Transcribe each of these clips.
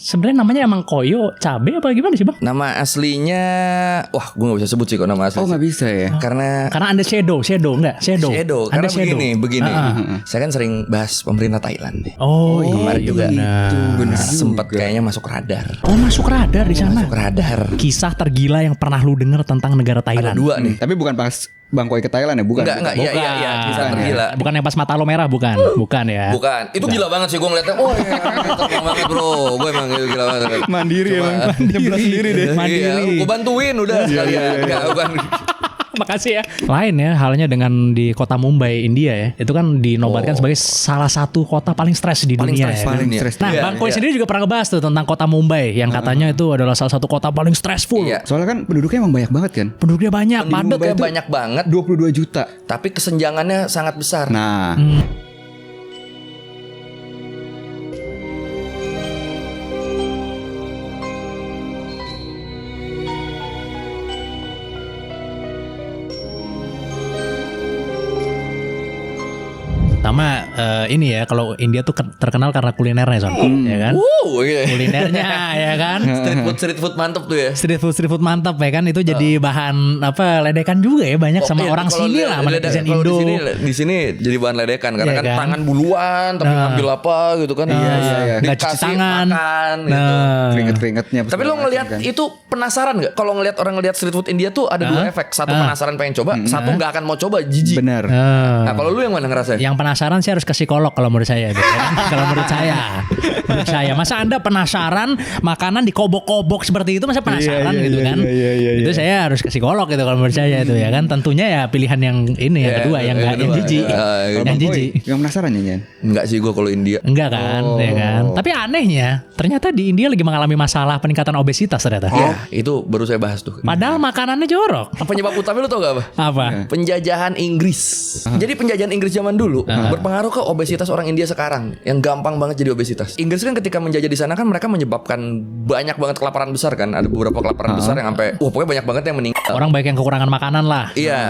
sebenarnya namanya emang koyo cabe apa gimana sih bang? Nama aslinya, wah gue gak bisa sebut sih kok nama asli. Oh nggak bisa ya? Karena Anda shadow enggak? Shadow. karena Anda begini. Saya kan sering bahas pemerintah Thailand nih. Oh Kemarin juga benar sempat kayaknya masuk radar. Oh masuk radar di sana. Masuk radar. Kisah tergila yang pernah lu denger tentang negara Ada Thailand. 2 nih. Tapi bukan pas Bang Koi ke Thailand ya? Bukan. Enggak, iya, kisah tergila. Bukan yang pas mata lo merah, bukan ya. Bukan, itu gila banget sih gue ngeliatnya. Oh iya, terbang banget bro. Gue emang gila banget. Mandiri emang. Nyeblas sendiri deh. Mandiri. Gue bantuin udah sekalian. Enggak, bukan. Makasih ya. Lain ya halnya dengan di kota Mumbai, India ya. Itu kan dinobatkan sebagai salah satu kota paling stres di dunia ya. Paling stres. Nah, Iya, Bang Koi iya. sendiri juga pernah ngebahas tuh tentang kota Mumbai yang katanya itu adalah salah satu kota paling stressful. Iya. Soalnya kan penduduknya emang banyak banget kan? Penduduknya banyak, padat. Penduduknya banyak banget, 22 juta. tapi kesenjangannya sangat besar. Nah, Sama ini ya, kalau India tuh terkenal karena kulinernya Son, ya kan? Iya. Kulinernya ya kan? Street food mantep tuh ya. Street food mantap ya kan, itu jadi bahan apa ledekan juga ya banyak sama Iya, orang kalau sini lah, sama netizen kalau Indo. di sini jadi bahan ledekan karena Iya kan kan? tangan buluan tapi ngambil apa gitu kan. iya. Nggak cuci Dikasih tangan. makan gitu. Nah, keringet-keringetnya. Tapi lo ngelihat itu penasaran nggak? Kalau ngelihat orang ngelihat street food India tuh ada 2 efek. Satu penasaran pengen coba, satu nggak akan mau coba, jijik. Benar. Nah, kalau lu yang mana ngerasa? yang penasaran sih harus ke psikolog kalau menurut saya gitu, ya kan? Kalau menurut saya, masa Anda penasaran makanan dikobok-kobok seperti itu, masa penasaran gitu kan? Itu saya harus ke psikolog gitu kalau menurut saya itu ya kan. Tentunya ya pilihan yang ini yang kedua, yang nggak, yang jijik, Kalau yang Bang Koi, jijik. yang penasaran ya Nyan? Enggak sih gua kalau India. Enggak kan, ya kan. Tapi anehnya, ternyata di India lagi mengalami masalah peningkatan obesitas ternyata. Ya, itu baru saya bahas tuh. Padahal makanannya jorok. Penyebab utama lu tau gak apa? Apa? Penjajahan Inggris. Jadi penjajahan Inggris zaman dulu berpengaruh ke obesitas orang India sekarang, yang gampang banget jadi obesitas. Inggris kan ketika menjajah di sana kan mereka menyebabkan banyak banget kelaparan besar kan. Ada beberapa kelaparan besar yang sampai pokoknya banyak banget yang meninggal. Orang banyak yang kekurangan makanan lah. Iya.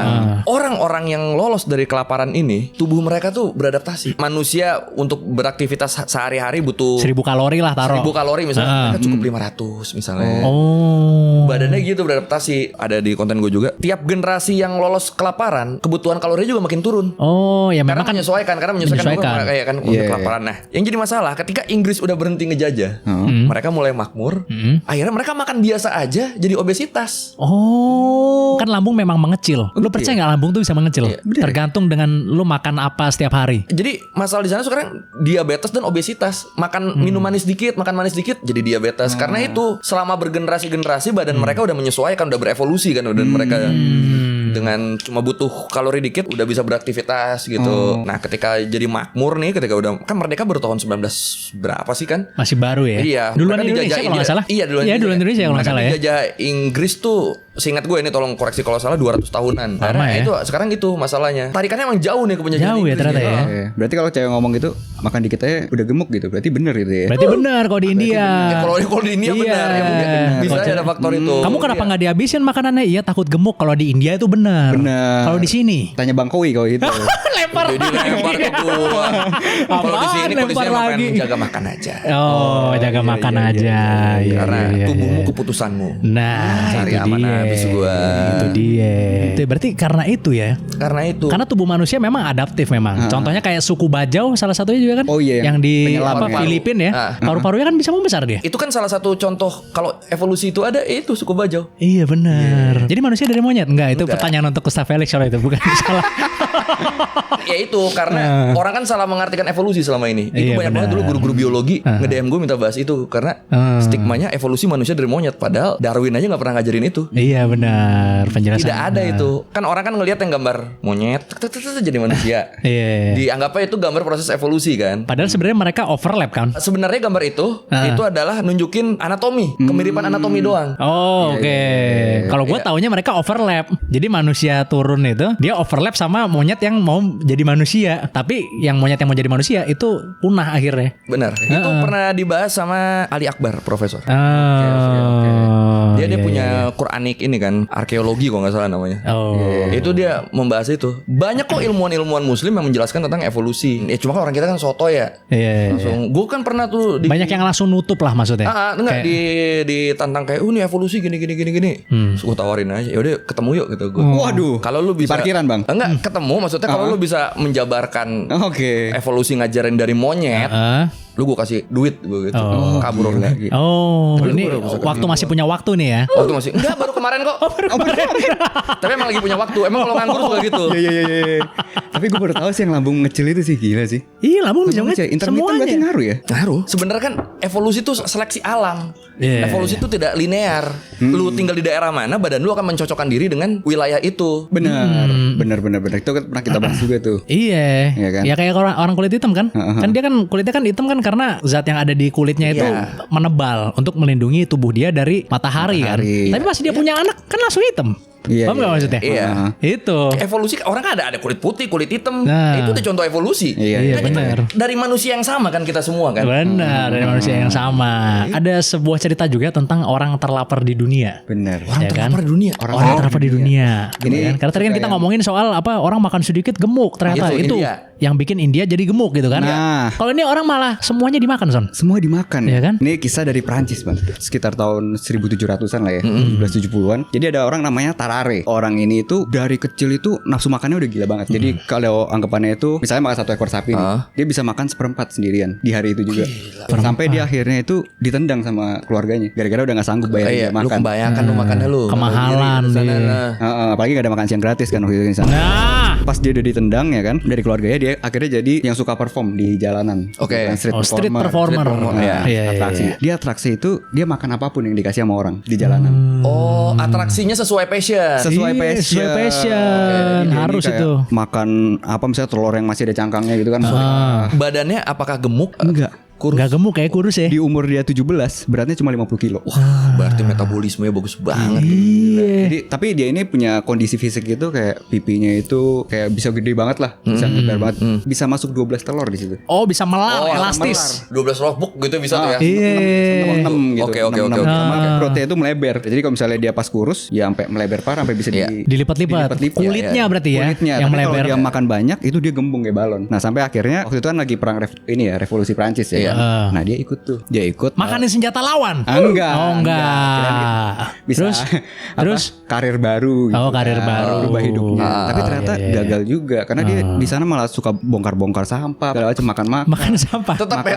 Orang-orang yang lolos dari kelaparan ini, tubuh mereka tuh beradaptasi. Manusia untuk beraktivitas sehari-hari butuh 1000 kalori lah taruh. 1000 kalori misalnya, mereka cukup 500 misalnya. Oh. Badannya gitu beradaptasi. Ada di konten gue juga. Tiap generasi yang lolos kelaparan, kebutuhan kalorinya juga makin turun. Oh, ya memang Karena kan menyesuaikan kayak kan kelaparan. Nah, yang jadi masalah ketika Inggris udah berhenti ngejajah, mereka mulai makmur. Akhirnya mereka makan biasa aja, jadi obesitas. Oh, kan lambung memang mengecil. Lu percaya nggak lambung tuh bisa mengecil? Tergantung dengan lu makan apa setiap hari. Jadi masalah di sana sekarang diabetes dan obesitas. Makan minum manis dikit, makan manis dikit, jadi diabetes. Karena itu selama bergenerasi-generasi badan mereka udah menyesuaikan, udah berevolusi kan, dan mereka dengan cuma butuh kalori dikit udah bisa beraktivitas gitu. Nah, ketika jadi makmur nih, ketika udah kan merdeka baru tahun 19 berapa sih kan? Masih baru ya? Iya. Duluan mereka Indonesia dijajah kalau nggak salah. Iya, duluan Indonesia kalau nggak Mereka salah ya. dijajah Inggris tuh, seingat gue ini tolong koreksi kalau salah 200 tahunan. Lama Karena ya? itu sekarang gitu masalahnya. Tarikannya emang jauh nih ke penjajahan Jauh ya Inggris ternyata gitu. ya. Iya. Berarti kalau cewek ngomong gitu makan dikit aja udah gemuk gitu. Berarti bener gitu ya. Berarti benar kalau di India. Kalau di India Iya. benar ya, mungkin bisa Kalau aja ada faktor itu. Kamu kenapa nggak dihabisin makanannya? Iya takut gemuk. Kalau di India itu benar. Benar. Kalau di sini Tanya Bang Koi kalau gitu. lempar Jadi lempar ke gua. Kalau di sini Apaan kondisinya lempar emang lagi? pengen jaga makan aja. Oh, jaga makan aja. Iya, Karena iya, iya, tubuhmu iya. keputusanmu. Nah, Cari itu aman dia. habis gua. Itu dia. Itu berarti karena itu ya. Karena itu. Karena tubuh manusia memang adaptif memang. Contohnya kayak suku Bajau salah satunya juga kan. Oh iya, Yang di penyelam apa ya. Filipina ya. Paru-parunya kan bisa membesar dia. Itu kan salah satu contoh kalau evolusi itu ada, itu suku Bajau. Iya benar. Jadi manusia dari monyet? Enggak, itu Enggak. pertanyaan untuk Gustav Felix soal itu, bukan salah. Ya itu karena orang kan salah mengartikan evolusi selama ini. Itu Iya, banyak banget benar. dulu guru-guru biologi nge-DM gue minta bahas itu karena stigmanya evolusi manusia dari monyet, padahal Darwin aja nggak pernah ngajarin itu. Iya benar, penjelasan. Tidak ada itu. Kan orang kan ngelihat yang gambar monyet jadi manusia. Iya. Dianggapnya itu gambar proses evolusi kan. Padahal sebenarnya mereka overlap kan. Sebenarnya gambar itu adalah nunjukin anatomi, kemiripan anatomi doang. Oh, oke. Kalau gue taunya mereka overlap. Jadi manusia turun itu dia overlap sama monyet yang mau jadi manusia. Tapi yang monyet yang mau jadi manusia itu punah akhirnya. Benar. Itu pernah dibahas sama Ali Akbar, profesor. Oh. Dia iya, punya Quranik ini kan, arkeologi kalau nggak salah namanya. Oh. Itu dia membahas itu. Banyak kok ilmuwan-ilmuwan muslim yang menjelaskan tentang evolusi. Cuma kan orang kita kan soto ya. Iya. Langsung gue kan pernah tuh Banyak yang langsung nutup lah maksudnya. enggak ditantang kayak ini evolusi gini. Terus gue tawarin aja. Ya udah ketemu yuk gitu gue. Waduh. Kalau lu Di bisa parkiran, Bang? Enggak, ketemu maksudnya kalau lu bisa menjabarkan Oke. evolusi ngajarin dari monyet, lu gue kasih duit gue gitu. Kabur gila. lagi. Ini waktu masih punya waktu nih ya. Waktu masih enggak baru kemarin kok. Tapi emang lagi punya waktu. Emang kalau nganggur suka gitu. Iya. Tapi gue baru tahu sih yang lambung ngecil itu sih, gila sih. Iya, lambung bisa Intermittent semuanya. berarti ngaruh ya? Ngaruh. Sebenarnya kan evolusi itu seleksi alam. Iya. Evolusi itu tidak linear. Lu tinggal di daerah mana, badan lu akan mencocokkan diri dengan wilayah itu. Benar. Itu kan pernah kita bahas juga tuh. Iya. Iya kan? Ya kayak orang kulit hitam kan. Kan dia kan kulitnya kan hitam kan karena zat yang ada di kulitnya itu Iya. menebal untuk melindungi tubuh dia dari matahari kan. Tapi pas dia punya anak kan langsung hitam. Iya, Paham gak maksudnya? Iya. Itu. Evolusi orang kan ada kulit putih, kulit hitam. Nah. Itu udah contoh evolusi. Iya, Kan itu benar. dari manusia yang sama kan kita semua kan. Benar, dari manusia yang sama. Ada sebuah cerita juga tentang orang terlapar di dunia. Benar. Orang Ya kan? terlapar di dunia. Orang terlapar di dunia. Ini Kan? Karena tadi kan kita ngomongin soal apa orang makan sedikit gemuk ternyata Itu, itu India. yang bikin India jadi gemuk gitu kan. Nah. Kalau ini orang malah semuanya dimakan Son. Semua dimakan. Iya kan? Ini kisah dari Prancis, Bang. Sekitar tahun 1700-an lah ya, 1770-an. Jadi ada orang namanya Tarare. Orang ini itu dari kecil itu nafsu makannya udah gila banget. Jadi kalau anggapannya itu misalnya makan 1 ekor sapi nih, dia bisa makan 1/4 sendirian di hari itu juga. Sampai dia akhirnya itu ditendang sama keluarganya gara-gara udah nggak sanggup bayar dia Lu makan. kebayangkan lu makannya lu. Kemahalan Di sana, dia. nah. Apalagi gak ada makan siang gratis kan waktu itu di sana. Nah, Pas dia udah ditendang ya kan dari keluarganya, dia akhirnya jadi yang suka perform di jalanan. Oke. Bukan street street performer. performer. Street performer, Nah, Iya, atraksi. iya. Dia atraksi itu dia makan apapun yang dikasih sama orang di jalanan. Oh, atraksinya sesuai passion. Sesuai Iya, passion. sesuai passion. Jadi dia Harus ini kayak itu. makan apa misalnya telur yang masih ada cangkangnya gitu kan. Badannya apakah gemuk? Enggak. Gak gemuk kayak kurus ya. Di umur dia 17 beratnya cuma 50 kilo. Berarti metabolismenya bagus banget. Jadi tapi dia ini punya kondisi fisik gitu kayak pipinya itu kayak bisa gede banget lah, bisa ngebar banget, bisa masuk 12 telur di situ. Oh, bisa melar, elastis. 12 logbook gitu bisa tuh ya. Iya. 6 gitu. Oke. Sama kayak perutnya itu melebar. Jadi kalau misalnya dia pas kurus, ya sampai melebar parah sampai bisa Dilipat-lipat. Kulitnya berarti ya kulitnya. yang Tapi kalau melebar. dia makan banyak itu dia gembung kayak balon. Nah sampai akhirnya waktu itu kan lagi perang revolusi Prancis ya. Iya. Nah dia ikut tuh. Dia ikut. Makanin senjata lawan. Enggak. Oh, enggak. Bisa. Terus karir baru. Oh, karir baru. Berubah hidupnya. Tapi ternyata iya. gagal juga karena dia di sana malah suka bongkar-bongkar sampah, segala macam makan. Makan sampah. Tetap ya.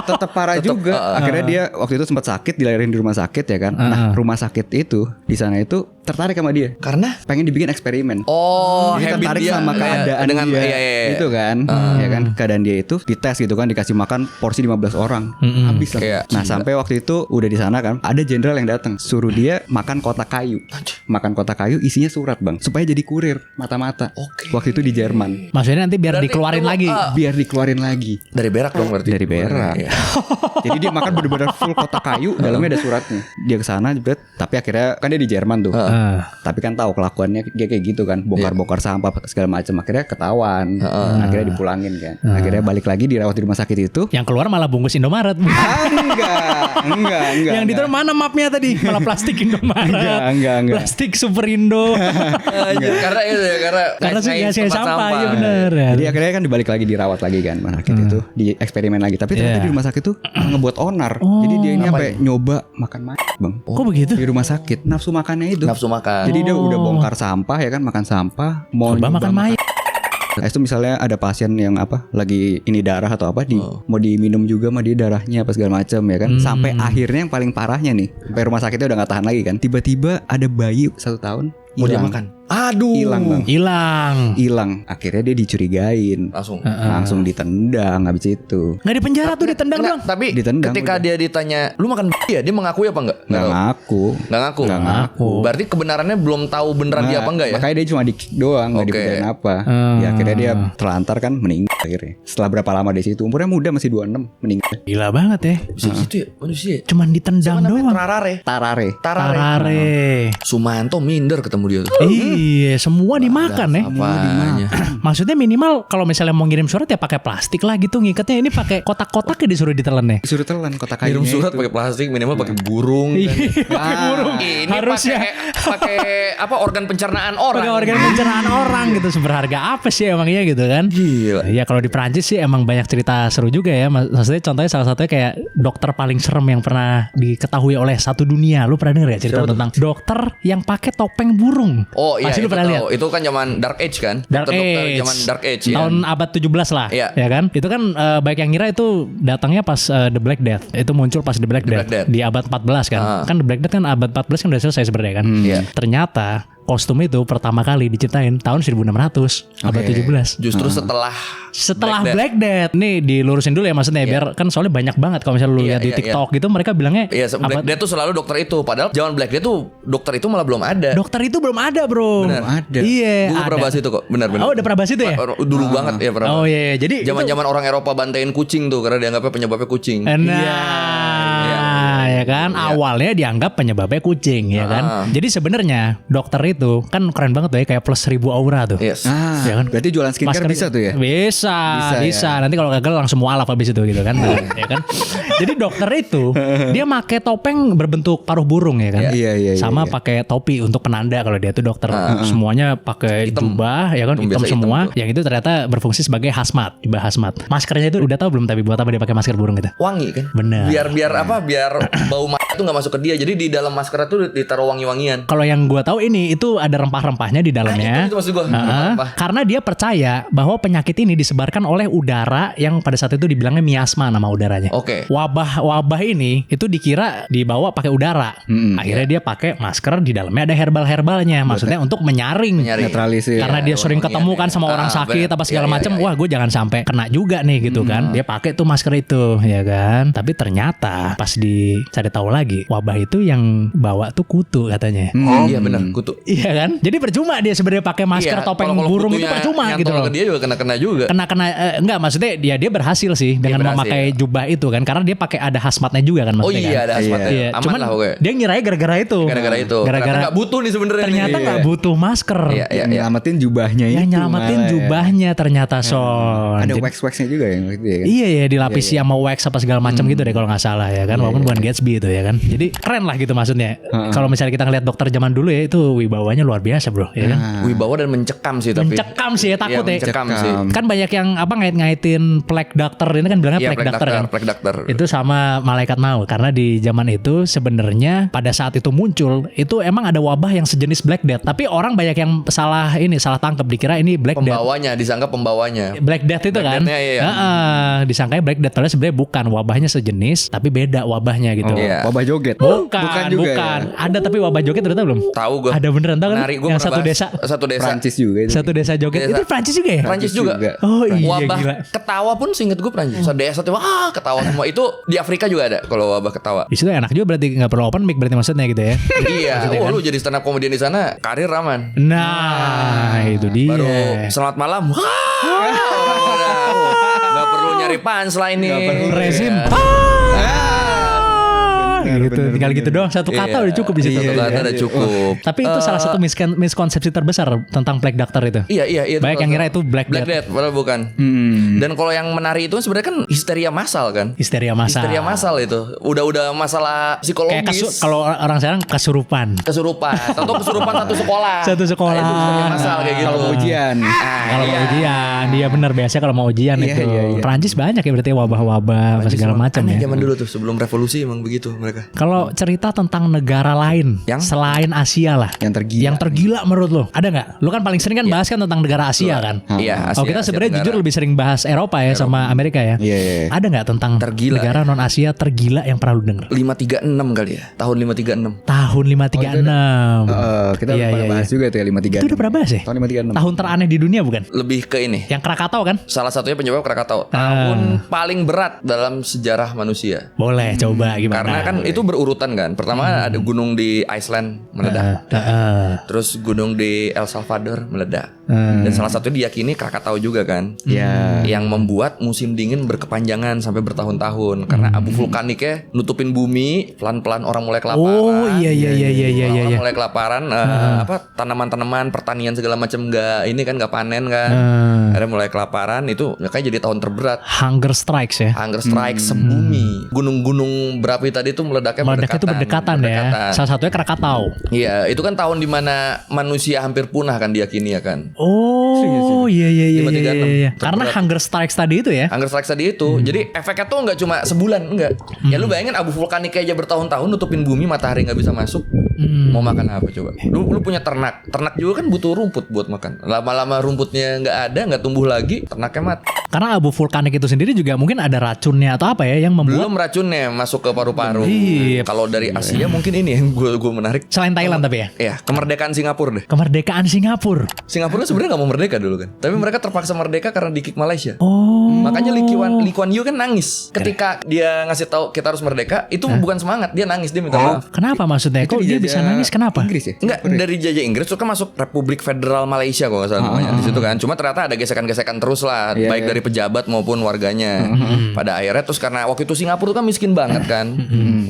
Tetap parah juga. Akhirnya dia waktu itu sempat sakit, dilahirin di rumah sakit ya kan. Nah, rumah sakit itu di sana itu tertarik sama dia. Karena Pengen dibikin eksperimen. oh, Jadi habit tertarik dia sama keadaan dengan dia iya. itu kan, ya kan keadaan dia itu dites gitu kan, dikasih makan porsi 15 orang, habis lah. Iya. Nah sampai waktu itu udah di sana kan, ada jenderal yang datang suruh dia makan kotak kayu, isinya surat Bang, supaya jadi kurir mata-mata. Oke. Waktu itu di Jerman, Maksudnya nanti biar Berarti dikeluarin itu, lagi. biar dikeluarin lagi dari berak dong berarti. dari berak. Iya. Jadi dia makan bener-bener full kotak kayu, dalamnya ada suratnya. Dia kesana jebret, tapi akhirnya kan dia di Jerman tuh. Tapi kan tahu kelakuannya dia kayak gitu kan, bongkar-bongkar sampah segala macam, akhirnya ketahuan. Akhirnya dipulangin kan. Akhirnya balik lagi dirawat di rumah sakit itu. Yang keluar malah bungkus Indomaret. Enggak. Yang di dalam mana mapnya tadi? Malah plastik Indomaret. Enggak. Plastik Super Indo. Anjir, karena itu ya Karena sih ngais-ngais ngasih tempat sampah, iya benar. Jadi akhirnya kan dibalik lagi dirawat lagi kan rumah sakit itu, di eksperimen lagi. Tapi ternyata di rumah sakit itu ngebuat onar. Jadi dia ini sampai nyoba makan Bang. Kok begitu? Di rumah sakit nafsu makannya itu. Nafsu makan. Jadi dia udah bongkar sampah ya kan, makan sampah, mau Coba nyoba makan mayat. Nah, itu misalnya ada pasien yang lagi ini darah atau apa mau diminum juga sama dia darahnya apa segala macam ya kan. Sampai akhirnya yang paling parahnya nih, sampai rumah sakitnya udah nggak tahan lagi kan. Tiba-tiba ada bayi 1 tahun Mau dia hilang. makan. Aduh. Hilang Bang. Hilang. Akhirnya dia dicurigain. Langsung ditendang habis itu. Nggak di penjara tuh ditendang Enggak, doang. tapi Ditendang ketika udah. dia ditanya, "Lu makan ya?" Dia mengakui apa enggak? Nggak ngaku. Nggak ngaku. Nggak ngaku. Berarti kebenarannya belum tahu beneran dia apa enggak ya? Makanya dia cuma dikik doang, nggak Oke. dipikirin apa. Ya akhirnya dia terlantar kan, meninggal akhirnya. Setelah berapa lama di situ? Umurnya muda, masih 26, meninggal. Gila banget ya. Bisa gitu ya manusia. Cuman ditendang Siapa namanya? doang. Tarare. Tarare. Tarare. Sumanto minder ketemu dia tuh. Iya, semua dimakan ya. Apanya? Maksudnya minimal kalau misalnya mau ngirim surat ya pakai plastik lah gitu ngikatnya. Ini pakai kotak-kotak ya disuruh ditelan ya. Disuruh telan kotak kayunya. Kirim surat itu. pakai plastik, minimal pakai burung. Kan. Pakai burung. Ini Harusnya pakai apa organ pencernaan orang. pakai organ pencernaan orang gitu. Seberharga apa sih emangnya gitu kan? Gila. Ya kalau di Perancis sih emang banyak cerita seru juga ya. Maksudnya contohnya salah satunya kayak dokter paling serem yang pernah diketahui oleh satu dunia. Lu pernah denger ya cerita tentang dokter yang pakai topeng burung? Oh iya, Pasti lu itu pernah lihat. tahu. Itu kan zaman Dark Age kan? Dark Dokter-dokter Age. Zaman Dark Age ya. Tahun abad 17 lah. Iya. Ya kan? Itu kan baik yang ngira itu datangnya pas The Black Death. Itu muncul pas The Black Death. Black Death. Di abad 14 kan. Kan The Black Death kan abad 14 kan udah selesai sebenarnya kan. Iya. Ternyata kostum itu pertama kali diciptain tahun 1600 abad 17. Justru setelah Black Death. Nih dilurusin dulu ya maksudnya biar kan soalnya banyak banget kalau misalnya lu Iya, lihat di iya, TikTok gitu mereka bilangnya Iya, Black Death tuh selalu dokter itu. Padahal zaman Black Death tuh dokter itu malah belum ada. dokter itu belum ada, Bro. Benar. Ada. Iya, Dulu pernah bahas itu kok. Benar-benar. Oh, udah pernah bahas itu ya? Dulu banget ya pernah. Oh iya, iya. Jadi Zaman-zaman orang Eropa bantain kucing tuh karena dianggapnya penyebabnya kucing. Nah, ya kan awalnya dianggap penyebabnya kucing ya kan. Jadi sebenarnya dokter itu kan keren banget tuh ya kayak plus 1000 aura tuh. Yes. Ya kan? Berarti jualan skincare Masker- bisa tuh ya? Bisa. Nanti kalau gagal langsung mualaf habis itu gitu kan. Ya kan. Jadi dokter itu dia pakai topeng berbentuk paruh burung ya kan. Iya. Sama pakai topi untuk penanda kalau dia tuh dokter. Semuanya pakai jubah ya kan, hitam Biasa semua. hitam tuh. Yang itu ternyata berfungsi sebagai hazmat, jubah hazmat. Maskernya itu udah tahu belum tapi buat apa dia pakai masker burung gitu? Wangi kan? Bener. Biar apa? Biar bau mata tuh nggak masuk ke dia. Jadi di dalam masker tuh ditaruh wangi-wangian. Kalau yang gua tahu ini itu ada rempah-rempahnya di dalamnya. Itu maksud gua. Apa? Karena dia percaya bahwa penyakit ini disebarkan oleh udara yang pada saat itu dibilangnya miasma nama udaranya. Oke. Wabah ini itu dikira dibawa pakai udara. Akhirnya dia pakai masker di dalamnya ada herbal-herbalnya. Maksudnya untuk menyaring. Netralisir. Karena dia sering ketemu kan sama orang sakit apa segala macam. Wah, gue jangan sampai kena juga nih gitu kan. Dia pakai tuh masker itu, ya kan. Tapi ternyata pas dicari tahu lagi, wabah itu yang bawa tuh kutu katanya. Iya benar, kutu. Iya kan? Jadi percuma dia sebenarnya pakai masker topeng kalau burung itu kutunya percuma gitu nyantol loh. ke dia juga kena juga. Kena enggak maksudnya dia berhasil sih dengan berhasil. memakai jubah itu kan karena dia pakai ada hazmatnya juga kan Oh maksudnya iya kan. ada hazmatnya. Iya, Aman cuman lah pokoknya. dia ngiranya gara-gara itu. Gara-gara itu. Gara-gara Ternyata nggak butuh nih sebenarnya. ternyata nggak butuh masker. Iya. Yang nyelamatin jubahnya Yang itu nyelamatin malah ya. jubahnya ternyata Son. Ada Jadi- wax-waxnya juga ya gitu ya kan? Iya ya dilapisi sama wax apa segala macam gitu deh kalau nggak salah ya kan walaupun bukan Gatsby itu ya kan. Jadi keren lah gitu maksudnya. Kalau misalnya kita ngeliat dokter zaman dulu ya itu wibawanya luar biasa bro ya kan. Wibawa dan mencekam sih tapi. Mencekam sih ya takut ya. Mencekam sih. Kan banyak yang apa ngait-ngaitin plague doctor ini kan bilangnya Iya, plague doctor kan. plague doctor. Itu sama malaikat maut karena di zaman itu sebenarnya pada saat itu muncul itu emang ada wabah yang sejenis Black Death tapi orang banyak yang salah tangkap dikira ini Black Death. Pembawanya disangka pembawanya. Black Death itu Black kan. Death-nya, iya. Disangkanya Black Death padahal sebenarnya bukan wabahnya sejenis tapi beda wabahnya gitu. Iya. Wabah joget. Bukan juga bukan. ya? Ada tapi wabah joget udah tahu belum? Tahu gue. Ada beneran tahu kan? Menari gue Yang satu desa. Satu desa. Prancis juga itu. Satu desa joget. Desa. Itu Prancis juga ya? Prancis juga. Oh iya Wabah gila. ketawa pun seinget gue Prancis. Desa tuh wah ketawa semua. Itu di Afrika juga ada kalau wabah ketawa. Di situ enak juga berarti nggak perlu open mic berarti maksudnya gitu ya. Iya. Maksudnya kan? Lu jadi stand up comedian di sana karir aman. Nah, itu dia. Baru selamat malam. Wah, orang udah nggak perlu nyari punchline nih. rezim. Gitu. Tinggal gitu doang satu kata Iya. udah cukup di situ. Satu kata udah cukup. Tapi itu salah satu miskonsepsi terbesar tentang plague doctor itu. Iya. Banyak yang kira itu Black Black Death. Death, padahal bukan. Dan kalau yang menari itu sebenarnya kan histeria massal kan. Histeria massal. Histeria massal itu. Udah masalah Kayak psikologis. kalau orang sekarang kesurupan. Kesurupan. Atau kesurupan satu sekolah. Satu sekolah. Nah, itu histeria massal kayak gitu. Kalau mau ujian. Kalau mau ujian, dia benar biasanya kalau mau ujian Iya, itu. iya. Prancis banyak ya berarti wabah-wabah apa segala macam Aneh ya. zaman dulu tuh sebelum revolusi emang begitu mereka. Kalau cerita tentang negara lain Yang? selain Asia lah. Yang tergila. Yang tergila menurut lo ada nggak? Lo kan paling sering kan bahas kan tentang negara Asia kan. Iya, Oh kita Asia sebenarnya Tenggara. jujur lebih sering bahas Eropa ya sama Amerika ya. Iya. Ada nggak tentang Tergila, negara non Asia tergila yang pernah lo denger? 536 kali ya. Tahun 536. Tahun 536. Kita Iya, pernah iya, bahas iya. juga tuh ya 536. Itu udah pernah bahas ya? Tahun 536. Tahun teraneh di dunia bukan? Lebih ke ini. Yang Krakatau kan? Salah satunya penyebab Krakatau. Tahun paling berat dalam sejarah manusia. Boleh coba gimana? Karena kan itu berurutan kan. Pertama ada gunung di Iceland meledak. Terus gunung di El Salvador meledak. Dan salah satunya diyakini Krakatau juga kan. Iya. Yang Yang membuat musim dingin berkepanjangan sampai bertahun-tahun karena abu vulkaniknya nutupin bumi, pelan-pelan orang mulai kelaparan. Oh iya. Orang mulai kelaparan, tanaman-tanaman, pertanian segala macam nggak panen kan. Akhirnya mulai kelaparan, itu makanya jadi tahun terberat. Hunger strikes ya. Hunger strike sebumi. Gunung-gunung berapi tadi itu meledaknya Berdekatan ya. Salah satunya Krakatau. Iya, itu kan tahun dimana manusia hampir punah kan diyakini ya kan. Oh iya. 536. Karena hunger strikes tadi itu ya. Hunger strike tadi itu. Jadi efeknya tuh nggak cuma sebulan, enggak. Ya lu bayangin abu vulkanik aja bertahun-tahun nutupin bumi, matahari nggak bisa masuk. Mau makan apa coba? Lu punya ternak juga kan butuh rumput buat makan. Lama-lama rumputnya nggak ada, nggak tumbuh lagi, ternaknya mati. Karena abu vulkanik itu sendiri juga mungkin ada racunnya atau apa ya yang membuat. Belum racunnya masuk ke paru-paru. Iya. Kalau dari Asia mungkin ini yang gue menarik. Selain Thailand tapi ya. Ya, kemerdekaan Singapura deh. Kemerdekaan Singapura. Singapura sebenarnya nggak mau merdeka dulu kan, tapi mereka terpaksa merdeka karena di kick Malaysia. Makanya Lee Kuan Yew kan nangis ketika dia ngasih tahu kita harus merdeka. Itu bukan semangat, dia nangis, dia minta maaf. Kenapa maksudnya? Kok dia bisa nangis? Kenapa? Inggris ya? Enggak, dari jajah Inggris itu kan masuk Republik Federal Malaysia kalau nggak salah namanya di situ kan. Cuma ternyata ada gesekan-gesekan terus lah, baik dari pejabat maupun warganya. Pada akhirnya terus karena waktu itu Singapura kan miskin banget kan.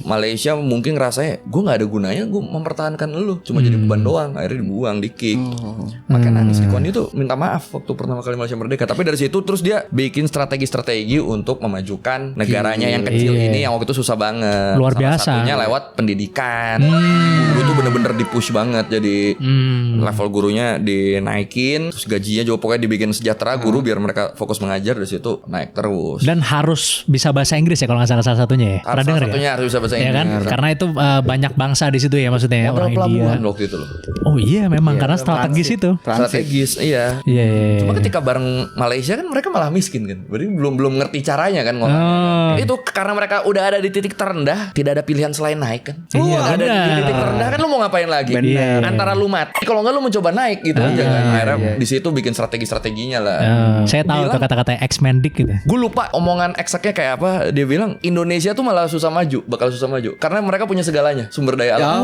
Malaysia mungkin ngerasanya gue nggak ada gunanya, gue mempertahankan lu, cuma jadi beban doang. Akhirnya dibuang, di kick. Makanya nangis. Lee Kuan Yew tuh minta maaf waktu pertama kali Malaysia merdeka. Tapi dari situ terus dia bikin strategi-strategi untuk memajukan negaranya yang kecil ini yang waktu itu susah banget. Luar Salah biasa. satunya lewat pendidikan. Guru tuh bener-bener di-push banget. Jadi level gurunya dinaikin, terus gajinya juga pokoknya dibikin sejahtera guru biar mereka fokus mengajar. Dari situ naik terus. Dan harus bisa bahasa Inggris ya kalau nggak salah satunya ya. Pernah Salah denger satunya ya? harus bisa bahasa Ya Inggris. kan? Karena itu banyak bangsa di situ ya maksudnya ya, Modal orang pelabuhan India. waktu itu loh. Oh iya memang karena strategis itu. Strategis, iya. Iya. Cuma ketika bareng Malaysia kan mereka malah miskin kan. Berarti belum ngerti caranya kan ngomongnya. Itu karena mereka udah ada di titik terendah, tidak ada pilihan selain naik kan. Iya, Ada di benar. titik terendah kan lu mau ngapain lagi? Benar. Antara lu mati, kalau enggak lu mencoba naik gitu aja kan. Akhirnya di situ bikin strategi-strateginya lah. Saya tahu tuh kata-kata X-Men Dick gitu. Gue lupa omongan eksaknya kayak apa. Dia bilang Indonesia tuh malah susah maju, bakal susah maju karena mereka punya segalanya, sumber daya alam.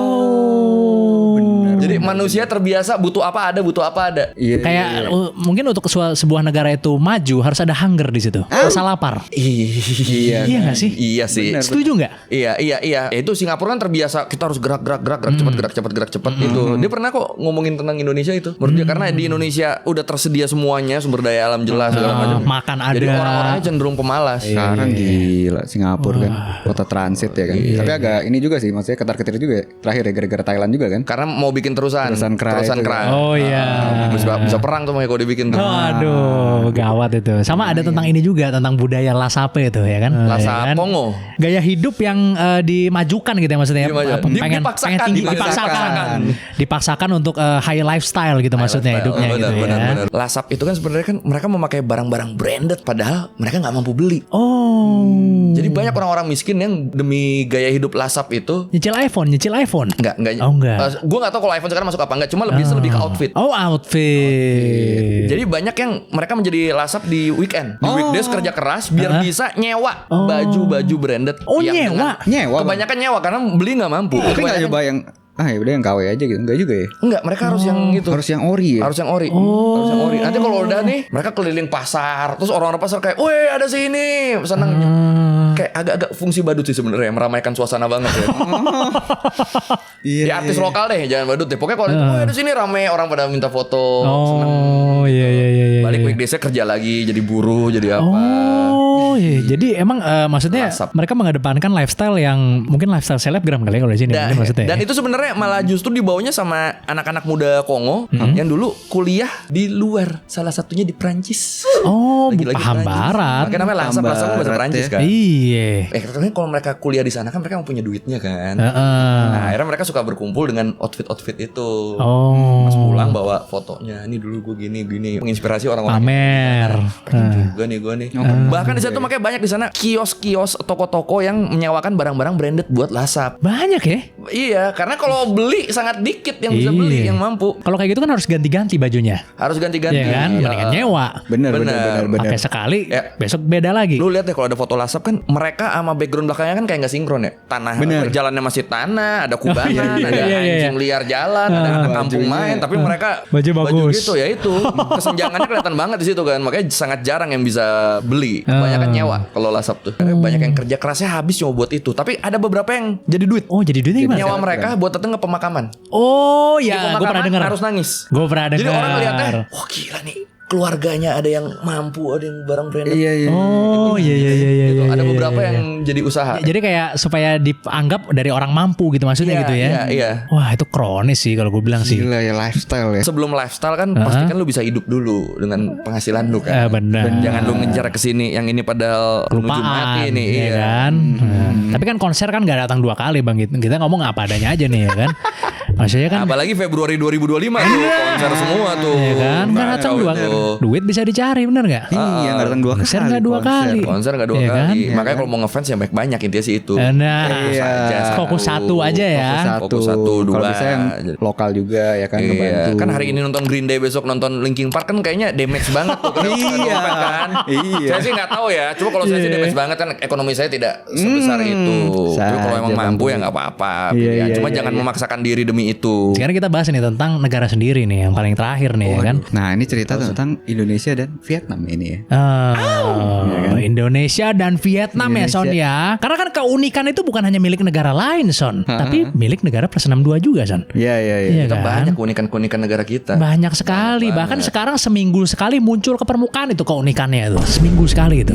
Jadi manusia terbiasa butuh apa ada. Kayak mungkin untuk sebuah negara itu maju harus ada hunger di situ. Rasa lapar. Iya. Iya nggak sih? Iya sih. Setuju nggak? Iya. Ya, itu Singapura kan terbiasa kita harus gerak cepat itu. Dia pernah kok ngomongin tentang Indonesia itu. Menurut dia karena di Indonesia udah tersedia semuanya, sumber daya alam jelas segala macam. Makan ada. Jadi orang-orangnya cenderung pemalas. Sekarang gila Singapura kan kota transit ya kan. Tapi agak ini juga sih, maksudnya ketar-ketir juga ya. Terakhir ya gara-gara Thailand juga kan. Karena mau bikin terusan kera itu kera. Oh iya. Bisa perang tuh kalau dibikin tuh. Waduh, gawat itu. Sama ada tentang ini juga tentang budaya Lasape itu ya kan. Lasa Ya kan? Pongo. Gaya hidup yang dimajukan gitu ya maksudnya. Dipaksakan, tinggi, dipaksakan. dipaksakan untuk high lifestyle gitu maksudnya hidupnya gitu ya. Benar. Lasap itu kan sebenarnya kan mereka memakai barang-barang branded padahal mereka nggak mampu beli. Oh. Jadi banyak orang-orang miskin yang demi gaya hidup lasap itu Nyicil iPhone. Enggak. Oh, enggak. Gue nggak tahu kalau iPhone sekarang masuk apa enggak. Cuma lebih ke outfit. Oh, outfit. Jadi banyak yang mereka menjadi lasap di weekend. Di weekdays kerja keras biar bisa nyewa baju-baju branded. Oh, yang Nyewa. kebanyakan nyewa karena beli nggak mampu. Tapi enggak coba yang ya udah yang KW aja gitu. Enggak juga ya. Enggak, mereka harus yang itu. Harus yang ori ya. Harus yang ori. Harus yang ori. Nanti kalau udah nih, mereka keliling pasar, terus orang-orang pasar kayak, "Woi, ada sini." Senang. Kayak agak-agak fungsi badut sih sebenarnya, meramaikan suasana banget ya. Ya artis lokal deh, jangan badut deh. Pokoknya kalau ada sini rame, orang pada minta foto, senang. Oh, iya. Balik weekdays kerja lagi, jadi buruh, jadi apa. Oh iya, jadi emang maksudnya mereka mengedepankan lifestyle yang mungkin lifestyle selebgram kali ya kalau di sini mungkin maksudnya. Dan itu sebenarnya malah justru dibawanya sama anak-anak muda Kongo yang dulu kuliah di luar, salah satunya di Prancis. Oh, Lagi-lagi paham Prancis. barat. Makanya namanya Lasap bahasa Prancis kan. Iya. Katanya kalau mereka kuliah di sana kan mereka punya duitnya kan. Nah, akhirnya mereka suka berkumpul dengan outfit itu. Oh. Pas pulang bawa fotonya. Ini dulu gue gini. Menginspirasi orang-orang. Pamer. Pengen juga nih gue nih. Bahkan di sana tuh makanya banyak di sana kios-kios toko-toko yang menyewakan barang-barang branded buat Lasap. Banyak ya? Iya, karena kalau beli sangat dikit yang bisa beli, yang mampu. Kalau kayak gitu kan harus ganti-ganti bajunya. Harus ganti-ganti. Iya kan? Mendingan nyewa. Bener. Pakai sekali, besok beda lagi. Lu lihat deh kalau ada foto lasap kan mereka sama background belakangnya kan kayak nggak sinkron ya. Tanah jalannya masih tanah, ada kubangan, ada anjing liar jalan, ada kampung main, tapi mereka baju bagus gitu ya itu. Kesenjangannya kelihatan banget di situ kan. Makanya sangat jarang yang bisa beli. Kebanyakan nyewa kalau lasap tuh. Karena banyak yang kerja kerasnya habis cuma buat itu. Tapi ada beberapa yang jadi duit. Oh, jadi duitnya gimana? Nyawa mereka buat datang ke pemakaman. Oh Di ya, gue pemakaman pernah dengar. harus nangis. Gue pernah dengar. Jadi orang ngeliatnya, wah gila nih, keluarganya ada yang mampu, ada yang barang branded. Iya. Oh iya. Gitu. Ada beberapa iya. yang jadi usaha. Jadi kayak supaya dianggap dari orang mampu gitu maksudnya gitu ya. Iya. Wah itu kronis sih kalau gue bilang sih. Gila ya lifestyle ya. Sebelum lifestyle kan pasti kan lu bisa hidup dulu dengan penghasilan lu kan. Benar. Jangan lu ngejar ke sini yang ini padahal menuju mati nih. ya kan. Tapi kan konser kan gak datang 2 kali Bang. Kita ngomong apa adanya aja nih ya kan. Maksudnya kan Apalagi Februari 2025 tuh konser semua tuh. ya kan gak datang 2 kali. Duit bisa dicari bener gak? Iya, nggak datang 2 kali. Konser gak 2 kali. Konser gak 2 Iya kali. kan? Makanya kalau mau ngefans ya banyak intinya sih itu. Nah, Iya. fokus satu aja ya. Fokus satu, dua. Kalau bisa yang lokal juga ya kan ngebantu. Iya, kan hari ini nonton Green Day, besok nonton Linkin Park kan kayaknya damage banget tuh. Iya. Kan? Iya. Saya sih nggak tahu ya. Cuma kalau saya sih damage banget kan ekonomi saya tidak sebesar itu. Tapi kalau emang mampu ya nggak apa-apa. Iya, Cuma iya, jangan iya. memaksakan diri demi itu. Sekarang kita bahas nih tentang negara sendiri nih yang paling terakhir nih ya kan. Nah ini cerita tentang Indonesia dan Vietnam ini ya. Indonesia dan Vietnam ya Son ya. Karena kan keunikan itu bukan hanya milik negara lain Son, tapi milik negara plus 62 juga Son. Iya. Iya Kita kan? banyak keunikan-keunikan negara kita. Banyak sekali. Bahkan sekarang seminggu sekali muncul ke permukaan itu keunikannya itu. Seminggu sekali itu.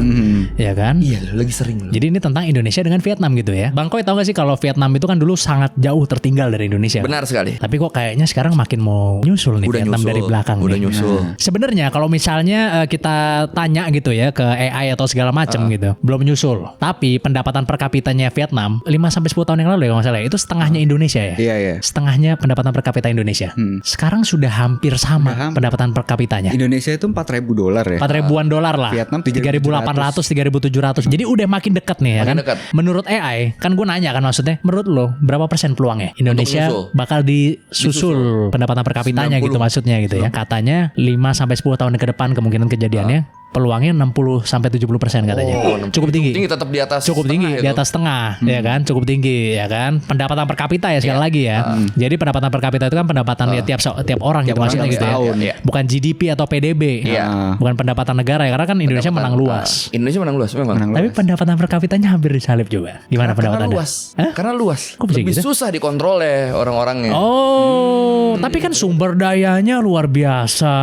Ya kan? Iya, lagi sering. Jadi ini tentang Indonesia dengan Vietnam gitu ya. Bang Koy tahu gak sih kalau Vietnam itu kan dulu sangat jauh tertinggal dari Indonesia. Benar sekali. Tapi kok kayaknya sekarang makin mau nyusul nih Udah Vietnam nyusul. dari belakang Udah nih. nyusul. Sebenarnya kalau misalnya kita tanya gitu ya ke AI atau segala macam gitu, belum nyusul. Tapi pendapatan per kapitanya Vietnam 5 sampai 10 tahun yang lalu ya kalau nggak salah itu setengahnya Indonesia ya. Iya. Setengahnya pendapatan per kapita Indonesia. Sekarang sudah hampir sama pendapatan per kapitanya. Indonesia itu $4.000 ya. 4 ribuan dolar lah. Vietnam 3.800, 3.700. Jadi udah makin dekat nih ya Makin kan. dekat. Menurut AI, kan gue nanya kan maksudnya, menurut lo berapa persen peluangnya Indonesia menyusul. bakal disusul pendapatan per kapitanya 90. gitu maksudnya gitu ya. Katanya 5 sampai 10 tahun ke depan kemungkinan kejadiannya peluangnya 60 sampai 70% katanya. Cukup tinggi. Tinggi tetap di atas. Cukup tinggi setengah di itu. atas setengah ya kan, cukup tinggi ya kan. Pendapatan per kapita ya sekali lagi ya. Jadi pendapatan per kapita itu kan pendapatan ya tiap orang gitu orang maksudnya tiap gitu ya. tahun. Iya. Bukan GDP atau PDB. Iya. Bukan pendapatan negara ya karena kan Indonesia menang luas. Indonesia menang luas memang. Tapi pendapatan per kapitanya hampir disalip juga. Gimana pendapat Karena Anda? luas. Karena luas. Kok bisa Lebih gitu? susah dikontrol ya orang-orangnya. Oh, tapi kan sumber dayanya luar biasa.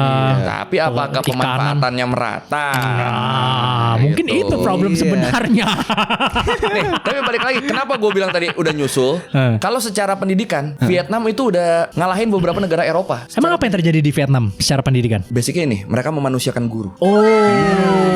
Tapi apakah Ikanan. pemanfaatannya merata? Mungkin Gitu. itu problem sebenarnya. Nih, tapi balik lagi, kenapa gue bilang tadi udah nyusul? Kalau secara pendidikan, Vietnam itu udah ngalahin beberapa negara Eropa. Emang apa yang terjadi di Vietnam secara pendidikan? Basicnya ini, mereka memanusiakan guru. Oh,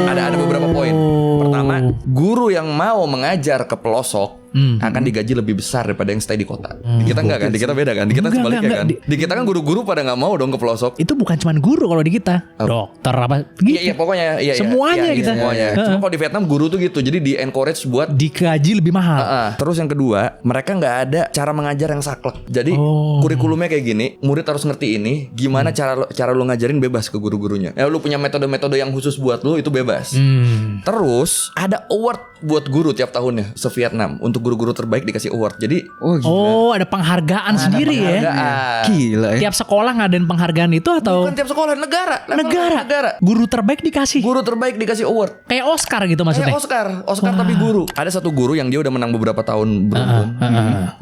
Ada beberapa poin. Pertama, guru yang mau mengajar ke pelosok akan digaji lebih besar daripada yang stay di kota. Di kita enggak kan? Di kita beda kan? Di kita Enggak, sebaliknya enggak. kan? Di kita kan guru-guru pada nggak mau dong ke pelosok. itu bukan cuma guru kalau di kita, dokter apa gitu. Iya pokoknya iya. Semuanya iya, kita. Semuanya. Cuma kalau di Vietnam guru tuh gitu. Jadi di encourage buat Digaji lebih mahal. Terus yang kedua, mereka nggak ada cara mengajar yang saklek. Jadi kurikulumnya kayak gini, murid harus ngerti ini. Gimana cara lu ngajarin bebas ke guru-gurunya. Ya lu punya metode-metode yang khusus buat lu itu bebas. Terus ada award buat guru tiap tahunnya se-Vietnam. Untuk guru-guru terbaik dikasih award. Jadi Oh, ada penghargaan sendiri ya. penghargaan. Gila ya. Tiap sekolah ngadain penghargaan itu atau Bukan tiap sekolah, negara. Guru terbaik dikasih. Guru terbaik dikasih award. Kayak Oscar gitu maksudnya. Kayak Oscar tapi guru. Ada satu guru yang dia udah menang beberapa tahun beruntun.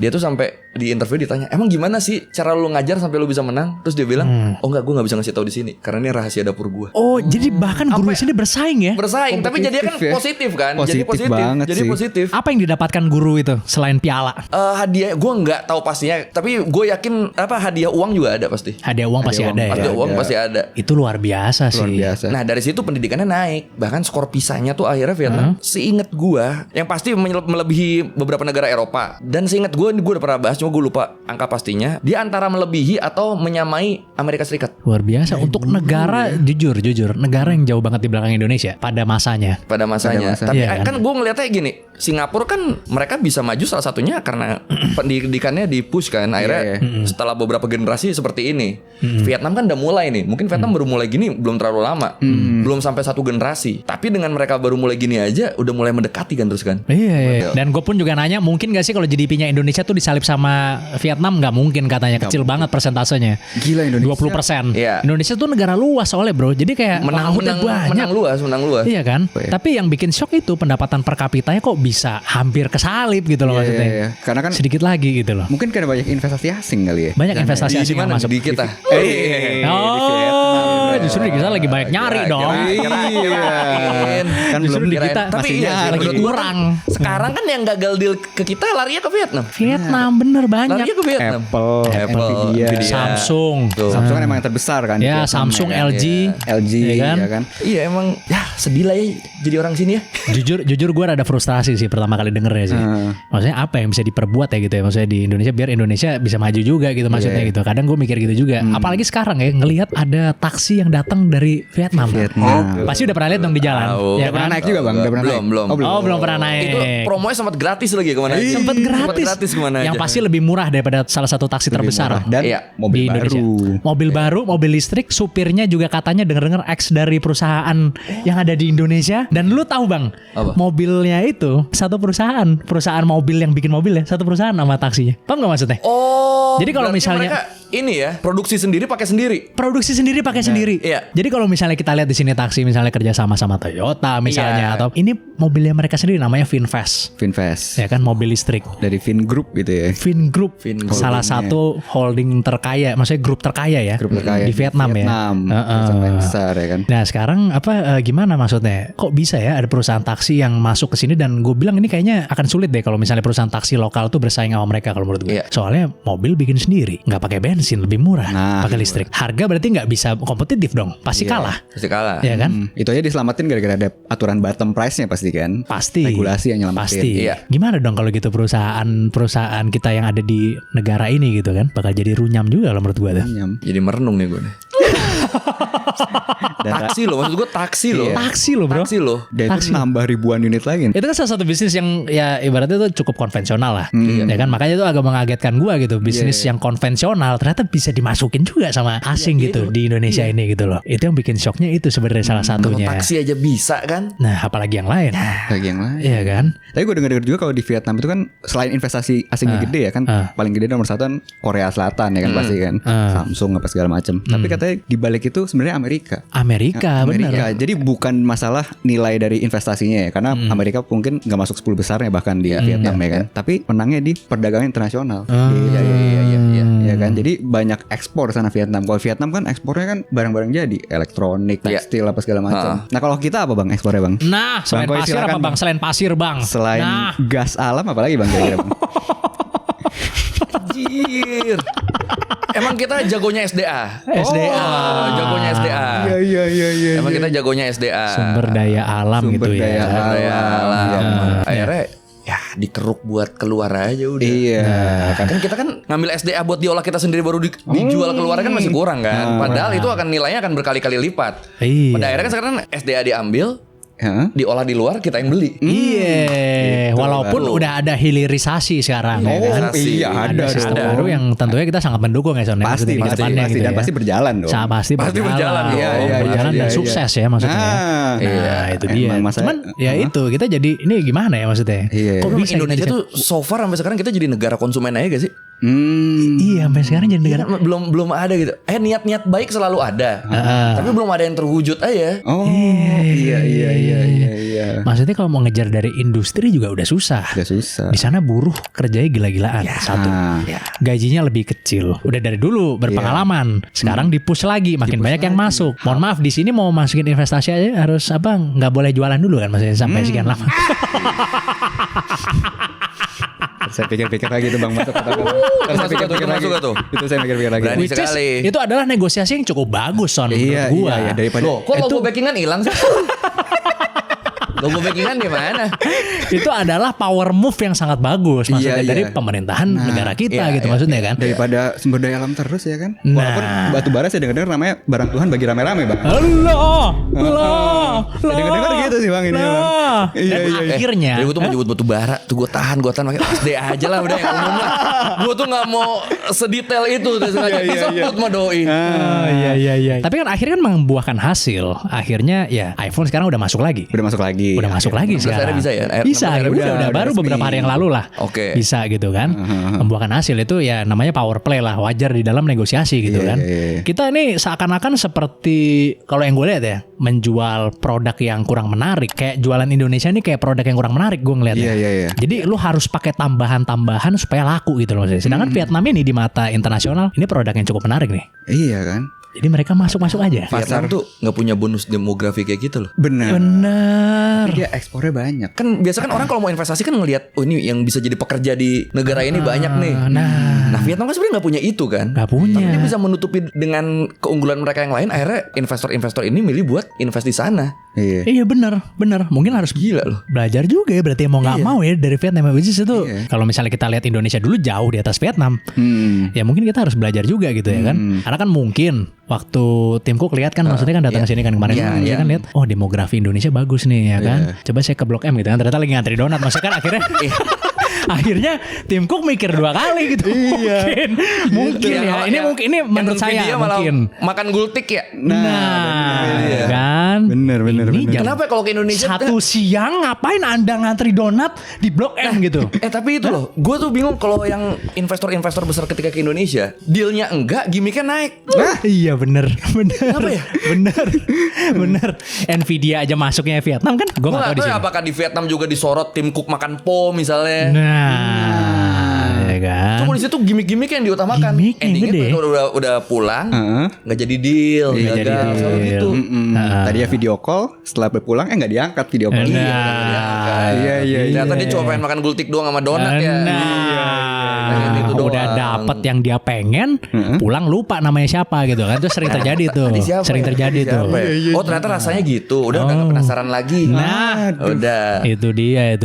Dia tuh sampai di interview ditanya, emang gimana sih cara lu ngajar sampai lu bisa menang? Terus dia bilang, oh enggak, gue nggak bisa ngasih tahu di sini karena ini rahasia dapur gue. Oh, jadi bahkan guru di sini bersaing ya? Bersaing, tapi jadinya kan ya. positif kan? Positif banget Jadi sih. positif. Apa yang didapatkan guru itu selain piala? Hadiah, gue nggak tahu pastinya, tapi gue yakin hadiah uang juga ada pasti. Hadiah uang pasti ada ya. Hadiah uang pasti ada. Itu luar biasa sih. Luar biasa. Nah dari situ pendidikannya naik. Bahkan skor PISA-nya tuh akhirnya Vietnam seinget gue, yang pasti melebihi beberapa negara Eropa. Dan seinget gue udah pernah bahas, cuma cuma gue lupa angka pastinya. Dia antara melebihi atau menyamai Amerika Serikat. Luar biasa untuk negara jujur negara yang jauh banget di belakang Indonesia pada masanya. Pada masanya. Pada Tapi Iya kan gue ngeliatnya gini, Singapura kan mereka bisa maju salah satunya karena pendidikannya di-push kan. Akhirnya setelah beberapa generasi seperti ini. Vietnam kan udah mulai nih. Mungkin Vietnam baru mulai gini belum terlalu lama. Belum sampai 1 generasi. Tapi dengan mereka baru mulai gini aja udah mulai mendekati kan terus kan. Iya. Dan gue pun juga nanya, mungkin gak sih kalau GDP-nya Indonesia tuh disalip sama Vietnam? Gak mungkin katanya, kecil banget persentasenya. Gila Indonesia. 20%. Iya. Indonesia tuh negara luas soalnya bro. Jadi kayak lautnya banyak. menang luas. Iya kan? Tapi yang bikin shock itu pendapatan per kapitanya kok bisa hampir kesalip gitu loh maksudnya. Iya. Karena kan Sedikit lagi gitu loh. mungkin karena banyak investasi asing kali ya. Banyak investasi Di asing yang mana? masuk. Di kita. Oh, justru di kita lagi banyak nyari dong. Kirain. Kan Justru belum di kita Tapi masih iya sih, lagi menurut gua kurang. kan sekarang kan yang gagal deal ke kita larinya ke Vietnam. Vietnam bener banyak. Larinya ke Vietnam. Apple, Nvidia. Samsung. Tuh. Samsung kan emang yang terbesar kan. di Ya Vietnam, Samsung, ya kan? LG. LG Ya kan? ya kan. Iya emang ya sedih lah ya jadi orang sini ya. Jujur gue rada frustasi sih pertama kali dengernya sih. Maksudnya apa yang bisa diperbuat ya gitu ya. Maksudnya di Indonesia biar Indonesia bisa maju juga gitu maksudnya gitu. Kadang gue mikir gitu juga. Apalagi sekarang ya ngelihat ada taksi yang datang dari Vietnam. Pasti udah pernah lihat dong di jalan. Tahu. Ya Udah pernah kan? naik juga bang? Udah pernah Belum, naik? belum. Oh, Belum pernah naik. Itu promonya sempat gratis lagi kemana aja. Sempet gratis. Kemana Yang aja. pasti lebih murah daripada salah satu taksi terbesar Dan Iya. mobil di Indonesia. baru. Mobil baru, mobil listrik, supirnya juga katanya denger-denger ex dari perusahaan yang ada di Indonesia. Dan lu tahu bang, Apa? mobilnya itu satu perusahaan mobil yang bikin mobil ya, satu perusahaan sama taksinya. Paham gak maksudnya? Oh. Jadi kalau berarti misalnya- mereka ini ya produksi sendiri pakai sendiri. Produksi sendiri pakai sendiri. iya. Jadi kalau misalnya kita lihat di sini taksi misalnya kerja sama Toyota misalnya Iya. atau ini mobilnya mereka sendiri namanya Finfast. Finvest Ya kan mobil listrik. dari Vingroup gitu ya. Vingroup, Vingroup. salah satu holding terkaya, maksudnya grup terkaya ya, Grup terkaya di Vietnam ya. perusahaan paling besar ya kan. Nah sekarang gimana maksudnya? Kok bisa ya ada perusahaan taksi yang masuk ke sini dan gue bilang ini kayaknya akan sulit deh kalau misalnya perusahaan taksi lokal tuh bersaing sama mereka kalau menurut gue. Iya. Soalnya mobil bikin sendiri, nggak pakai bensin, lebih murah, Nah, pakai listrik. Harga berarti nggak bisa kompetitif dong, pasti kalah, Pasti kalah. ya kan? Itu aja diselamatin gara-gara ada aturan bottom price-nya pasti kan. Pasti. Regulasi yang nyelamatin. Pasti. Iya. Gimana dong kalau gitu perusahaan kita yang ada di negara ini gitu kan, bakal jadi runyam juga kalau menurut gue tuh. Nyam. Jadi merenung nih gue nih. Dan, Taksi loh, maksud gue taksi loh. Taksi loh bro. Taksi loh. dan itu nambah ribuan unit lagi. Itu kan salah satu bisnis yang ya ibaratnya itu cukup konvensional lah. Ya kan makanya itu agak mengagetkan gua gitu. Bisnis yang konvensional ternyata bisa dimasukin juga sama asing gitu di Indonesia ini gitu loh. Itu yang bikin shocknya itu sebenarnya salah Kalau satunya. taksi aja bisa kan. Nah, apalagi yang lain. Lagi yang lain. Iya kan? Tapi gue denger juga kalau di Vietnam itu kan selain investasi asing gede ya kan, paling gede nomor satu kan Korea Selatan ya kan pasti kan, Samsung apa segala macam. Tapi katanya di balik itu sebenarnya Amerika. Amerika benar. Jadi bukan masalah nilai dari investasinya ya, karena Amerika mungkin nggak masuk 10 besarnya bahkan di Vietnam ya kan. Tapi menangnya di perdagangan internasional. Iya. Ya kan. Jadi banyak ekspor sana Vietnam. Kalau Vietnam kan ekspornya kan barang-barang jadi, elektronik, tekstil apa segala macam. Nah kalau kita apa bang ekspornya bang? Nah, selain Koi, pasir silakan, apa bang? Bang. Selain pasir bang. Selain Nah, gas alam apalagi bang kira-kira bang? Anjir. Emang kita jagonya SDA. SDA. Jagonya SDA. Iya. Emang kita jagonya SDA. sumber daya alam Sumber gitu daya ya. alam. Sumber daya alam. Iya. Akhirnya ya dikeruk buat keluar aja udah. Iya. Kan kita kan ngambil SDA buat diolah kita sendiri baru dijual keluar kan masih kurang kan. Padahal itu akan nilainya akan berkali-kali lipat. Iya. Pada akhirnya kan sekarang SDA diambil, Hah? diolah di luar kita yang beli. Iya, walaupun udah ada hilirisasi sekarang ya kan. iya Ada sistem baru yang tentunya kita sangat mendukung ya Son. ya, Pasti, maksudnya di pasti, depannya pasti, gitu dan ya. pasti berjalan dong. Pasti berjalan. Iya, iya, berjalan iya, dan iya, sukses ya maksudnya. Nah, Nah, itu dia. emang masa- Cuman ya itu kita jadi ini gimana ya maksudnya? Iya. Kok Memang bisa Indonesia kita tuh so far sampai sekarang kita jadi negara konsumen aja gak sih? Iya, sampai sekarang jadi negara. Belum ada gitu. Niat-niat baik selalu ada. Tapi belum ada yang terwujud aja. Oh, iya. Maksudnya kalau mau ngejar dari industri juga udah susah. Udah susah. Di sana buruh kerjanya gila-gilaan. Satu. Ya. Gajinya lebih kecil. Udah dari dulu berpengalaman. Sekarang di-push lagi, makin banyak yang masuk. Mohon maaf di sini mau masukin investasi aja harus apa? Nggak boleh jualan dulu kan maksudnya sampai sekian lama. Saya pikir-pikir lagi tuh bang, masuk kata-kata. Saya pikir-pikir lagi. masuk tuh. Itu saya pikir-pikir lagi. Berani Which is, sekali. itu adalah negosiasi yang cukup bagus Son Iya, menurut gua. iya, daripada Loh, kok logo backingan hilang sih? Logo backingan di mana? Itu adalah power move yang sangat bagus maksudnya Iya, dari iya. pemerintahan negara kita iya, gitu iya, maksudnya kan. Daripada sumber daya alam terus ya kan. Nah. Walaupun batu bara saya dengar namanya barang Tuhan bagi rame-rame bang. Allah. Dengar-dengar gitu sih bang ini. Bang. Iya iya. Akhirnya Jadi gue tuh mau nyebut batu bara tuh gue tahan pakai SD aja lah udah yang umum lah. Gue tuh nggak mau sedetail itu sengaja disebut sama doi. iya. Tapi kan akhirnya kan membuahkan hasil. Akhirnya ya iPhone sekarang udah masuk lagi. Udah masuk lagi. Udah masuk lagi 16 sekarang. akhirnya bisa ya? Bisa, 16 akhirnya udah baru resmi. beberapa hari yang lalu lah. Oke. Bisa gitu kan. Membuahkan hasil itu ya namanya power play lah, wajar di dalam negosiasi gitu Iya, kan. iya, iya. Kita ini seakan-akan seperti kalau yang gue lihat ya, menjual produk yang kurang menarik. Kayak jualan Indonesia ini kayak produk yang kurang menarik gue ngeliatnya. Iya. Jadi lu harus pakai tambahan-tambahan supaya laku gitu loh maksudnya. Sedangkan Vietnam ini di mata internasional ini produk yang cukup menarik nih. Iya kan. Jadi mereka masuk-masuk aja. Vietnam tuh nggak punya bonus demografi kayak gitu loh. Benar. Bener. Dia ekspornya banyak. Kan biasa kan orang kalau mau investasi kan ngelihat oh ini yang bisa jadi pekerja di negara ini banyak nih. Nah Vietnam kan sebenarnya nggak punya itu kan. Nggak punya. Tapi dia bisa menutupi dengan keunggulan mereka yang lain. Akhirnya investor-investor ini milih buat invest di sana. Iya. Iya bener. Mungkin harus Gila loh. belajar juga ya berarti mau nggak mau ya dari Vietnam. Which is itu Iya. kalau misalnya kita lihat Indonesia dulu jauh di atas Vietnam. Ya mungkin kita harus belajar juga gitu ya kan. Karena kan mungkin waktu Tim Cook lihat kan maksudnya kan datang ke sini kan kemarin dia kan lihat oh demografi Indonesia bagus nih ya kan. Coba saya ke Blok M gitu kan ternyata lagi ngantri donat maksudnya kan akhirnya akhirnya Tim Cook mikir 2 kali gitu. Mungkin ya. Ini menurut saya dia malah mungkin. makan gultik ya. Nah, kan. Bener. Ini jam Kenapa kalau ke Indonesia 1 siang ngapain Anda ngantri donat di Blok M gitu? tapi itu loh, gue tuh bingung kalau yang investor-investor besar ketika ke Indonesia, dealnya enggak, gimmicknya naik. Iya bener. Kenapa ya? Bener. Nvidia aja masuknya Vietnam kan? Gue Gue nggak tahu nggak di tahu sini. ya apakah di Vietnam juga disorot Tim Cook makan po misalnya. Nah, ya kan. Cuma di situ gimmick-gimmick yang diutamakan. Gimmick yang Endingnya gede. udah pulang, Heeh. nggak jadi deal, Nggak jadi gagal, selalu deal. gitu. Tadi ya video call, setelah pulang nggak diangkat video call. Nah, Iya. Ternyata dia cuma pengen makan gultik doang sama donat ya. Pengen itu doang. Udah dapet yang dia pengen, pulang lupa namanya siapa gitu kan. Itu sering terjadi tuh. Tadi siapa Sering ya? terjadi Tadi tuh. siapa ya? Oh ternyata rasanya gitu. Udah nggak penasaran lagi. Nah, udah. Itu dia.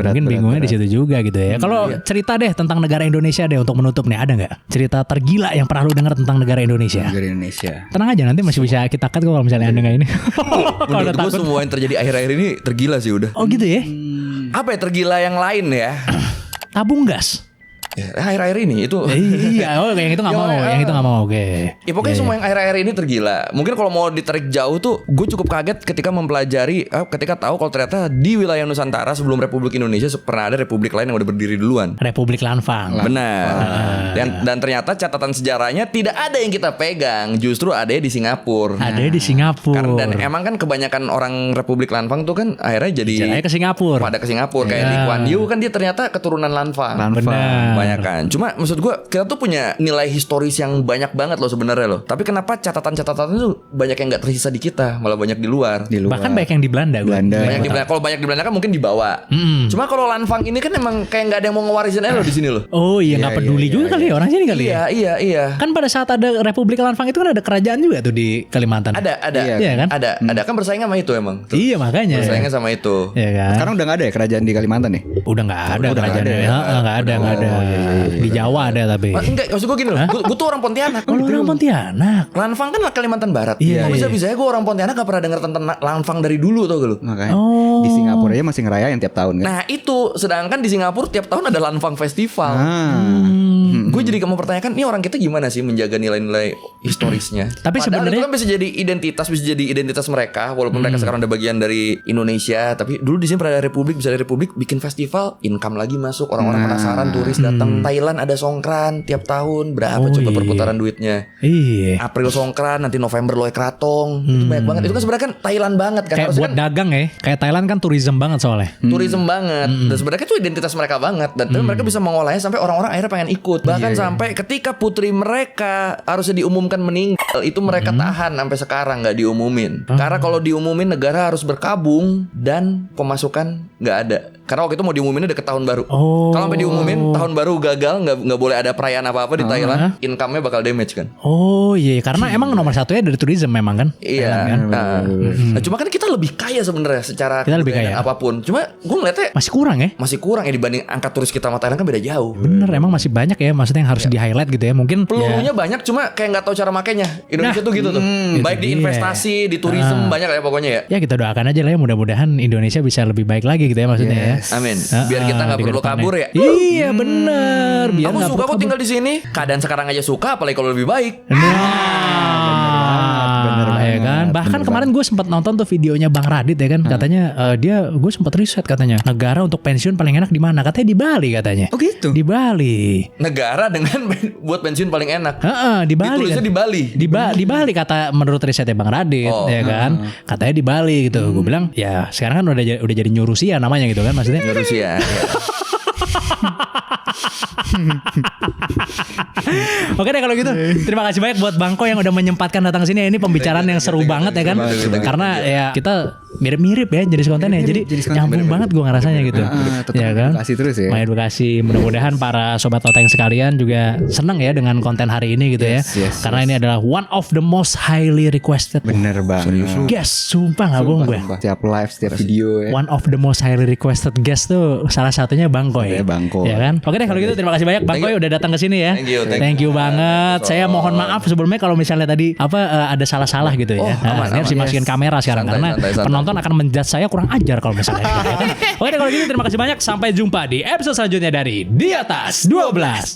Mungkin bingungnya di situ juga gitu ya. Kalau cerita deh tentang negara Indonesia deh untuk menutup nih ada nggak cerita tergila yang pernah lu dengar tentang negara Indonesia? Negara Indonesia. Tenang aja nanti masih bisa kita cut kok kalau misalnya anda nggak ini. Kalau udah Menurut gue takut. semua yang terjadi akhir-akhir ini tergila sih udah. Oh gitu ya? Apa ya tergila yang lain ya? Tabung gas. Ya, akhir-akhir ini itu. Iya, oh yang itu nggak mau, yang itu nggak mau. Oke. Ya pokoknya semua yang akhir-akhir ini tergila. Mungkin kalau mau ditarik jauh tuh gue cukup kaget ketika mempelajari ketika tahu kalau ternyata di wilayah Nusantara sebelum Republik Indonesia pernah ada republik lain yang udah berdiri duluan. Republik Lanfang. Benar. Dan ternyata catatan sejarahnya tidak ada yang kita pegang, justru ada di Singapura. Ada di Singapura. Dan emang kan kebanyakan orang Republik Lanfang tuh kan akhirnya jadi Caranya ke Singapura. pada ke Singapura kayak Lee Kuan Yew kan dia ternyata keturunan Lanfang. Benar. Banyak kan. Cuma maksud gue kita tuh punya nilai historis yang banyak banget loh sebenarnya loh. Tapi kenapa catatan-catatan itu banyak yang nggak tersisa di kita, malah banyak di luar. Bahkan banyak yang di Belanda. gua. Banyak di Belanda. Kalau banyak di Belanda kan mungkin dibawa. Cuma kalau Lanfang ini kan emang kayak nggak ada yang mau ngewarisin aja loh di sini loh. Oh iya nggak peduli juga kali ya orang sini kali ya. Iya. Kan pada saat ada Republik Lanfang itu kan ada kerajaan juga tuh di Kalimantan. Ada. Iya kan? Ada kan bersaing sama itu emang. Tuh. Iya makanya. Bersaingnya sama itu. Iya kan? Sekarang udah nggak ada ya kerajaan di Kalimantan nih? Udah nggak ada kerajaan. nggak ada ya? Nggak ada. Di Jawa ada tapi. Enggak, maksud gue gini loh. Gue tuh orang Pontianak. Oh, lu orang Pontianak. Lanfang kan Kalimantan Barat. Iya, Kok bisa-bisanya gue orang Pontianak gak pernah denger tentang Lanfang dari dulu tau gak lu? Makanya Oh. di Singapura aja masih ngerayain tiap tahun kan? Nah itu, sedangkan di Singapura tiap tahun ada Lanfang Festival. Gue jadi mempertanyakan, ini orang kita gimana sih menjaga nilai-nilai historisnya? Tapi Padahal sebenarnya- itu kan bisa jadi identitas mereka, walaupun mereka sekarang udah bagian dari Indonesia. Tapi dulu di sini pernah ada republik, bisa ada republik bikin festival, income lagi masuk, orang-orang penasaran, turis datang. Thailand ada Songkran tiap tahun, berapa Oh, coba iya. perputaran duitnya? Iya. April Songkran, nanti November Loe Kratong, itu banyak banget. Itu kan sebenarnya kan Thailand banget kan. Kayak Harusnya buat kan dagang ya. Kayak Thailand kan tourism banget soalnya. tourism banget. Dan sebenarnya itu identitas mereka banget. Dan tapi mereka bisa mengolahnya sampai orang-orang akhirnya pengen ikut. Bahkan sampai ketika putri mereka harusnya diumumkan meninggal, Itu mereka tahan sampai sekarang nggak diumumin. Karena kalau diumumin negara harus berkabung dan pemasukan nggak ada. Karena waktu itu mau diumuminnya deket tahun baru. Oh. Kalau sampai diumumin tahun baru gagal, nggak boleh ada perayaan apa-apa di Thailand, income-nya bakal damage kan. Oh iya, karena emang nomor satunya dari tourism memang kan. Iya. Thailand kan? Nah, cuma kan kita lebih kaya sebenarnya secara Kita lebih kebudayaan kaya. apapun. Cuma gue ngeliatnya Masih kurang ya? masih kurang ya dibanding angka turis kita sama Thailand kan beda jauh. Bener, emang masih banyak ya, maksudnya yang harus di-highlight gitu ya. Mungkin Pelurunya banyak cuma kayak nggak tahu cara makainya. Indonesia tuh gitu tuh. Baik di dia. investasi, di tourism banyak ya pokoknya ya. ya kita doakan aja lah ya, mudah-mudahan Indonesia bisa lebih baik lagi gitu ya maksudnya ya. Amin. Biar kita nggak di perlu kedepannya. kabur ya. Iya bener. Biar Aku nggak suka perlu kok kabur. tinggal di sini. Keadaan sekarang aja suka, apalagi kalau lebih baik. Bener Nah, ya banget, kan. Bahkan bener kemarin gue sempat nonton tuh videonya Bang Radit ya kan. Katanya gue sempat riset katanya negara untuk pensiun paling enak di mana? Katanya di Bali katanya. Oh gitu. Di Bali. Negara dengan buat pensiun paling enak. Heeh, di Bali. Ditulisnya kan. di Bali. Di Bali kata menurut risetnya Bang Radit ya kan. Katanya di Bali gitu. Gue bilang ya sekarang kan udah jadi New Rusia namanya gitu kan maksudnya. Rusia. Oke deh kalau gitu. Terima kasih banyak buat Bangko yang udah menyempatkan datang sini. Ini pembicaraan yang seru banget ya kan. Karena ya kita mirip-mirip ya jenis kontennya. Jadi nyambung banget gue ngerasanya gitu. Tetap Ya kan. edukasi terus ya. Mengedukasi. Mudah-mudahan para sobat Loteng sekalian juga senang ya dengan konten hari ini gitu ya. yes, Karena ini adalah one of the most highly requested Bener banget. guest. Sumpah gak bohong gue. Setiap live, setiap video ya. One of the most highly requested guest tuh salah satunya Bang Koy. Ya, Bang Koy. Ya kan? Oke deh kalau gitu terima kasih banyak Bang Koy udah datang ke sini ya. Thank you banget. Saya mohon maaf sebelumnya kalau misalnya tadi ada salah-salah gitu ya. aman, Ini harus aman. dimasukin kamera sekarang Santai, karena santai. penonton akan menjudge saya kurang ajar kalau misalnya gitu, ya kan? Oke deh kalau gitu terima kasih banyak. Sampai jumpa di episode selanjutnya dari Di Atas 12.